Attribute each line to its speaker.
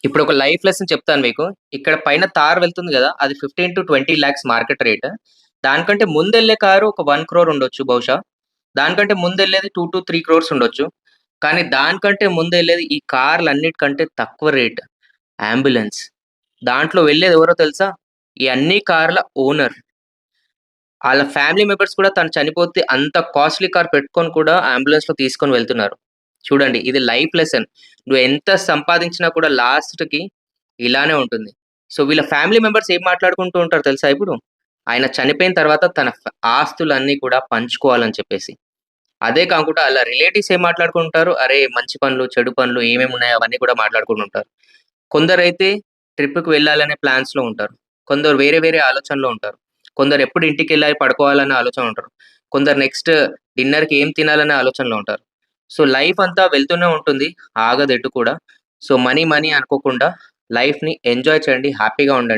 Speaker 1: ఇప్పుడు ఒక life lesson చెప్తాను మీకు. ఇక్కడ పైన తార్ వెళ్తుంది గదా! అది 15,00,000-20 లాక్స్ మార్కెట్ రేట్. దానికంటే ముందెళ్ళే కారు ఒక 1,00,00,000 ఉండొచ్చు బహుశా. దానికంటే ముందెళ్ళేది 2-3 క్రోర్స్ ఉండొచ్చు. కానీ దానికంటే ముందెళ్ళేది ఈ కార్‌లన్నిటికంటే తక్కువ రేట్ అంబులెన్స్. దాంట్లో వెళ్ళేది ఎవరో తెలుసా? ఈ అన్ని కార్ల ఓనర్. ఆళ్ళ ఫ్యామిలీ మెంబర్స్ కూడా తను చనిపోతే అంత కాస్ట్‌లీ కార్ పెట్టుకొని కూడా అంబులెన్స్‌లో తీసుకొని వెళ్తున్నారు. చూడండి ఇది లైఫ్ లెసన్. నువ్వు ఎంత సంపాదించినా కూడా లాస్ట్‌కి ఇలానే ఉంటుంది. సో, వీళ్ళ ఫ్యామిలీ మెంబర్స్ ఏం మాట్లాడుకుంటూ ఉంటారో తెలుసా ఇప్పుడు? ఆయన చనిపోయిన తర్వాత తన ఆస్తులన్నీ కూడా పంచుకోవాలని చెప్పేసి. అదే కాకుండా ఆళ్ళ రిలేటివ్స్ ఏం మాట్లాడుకుంటారు? అరే! మంచి పనులు, చెడు పనులు ఏమేమున్నాయో అవన్నీ కూడా మాట్లాడుకుంటుంటారు. కొందరైతే ట్రిప్‌కి వెళ్ళాలనే ప్లాన్స్‌లో ఉంటారు. కొందరు వేరే వేరే ఆలోచనలో ఉంటారు. కొందరు ఎప్పుడు ఇంటికెళ్ళాలి పడుకోవాలనే ఆలోచన ఉంటారు. కొందరు నెక్స్ట్ డిన్నర్‌కి ఏం తినాలనే ఆలోచనలో ఉంటారు. సో, లైఫ్ అంతా వెళ్తూనే ఉంటుంది. ఆగదు ఎటు కూడా. సో, మనీ మనీ అనుకోకుండా లైఫ్‌ని ఎంజాయ్ చేయండి. హ్యాపీగా ఉండండి.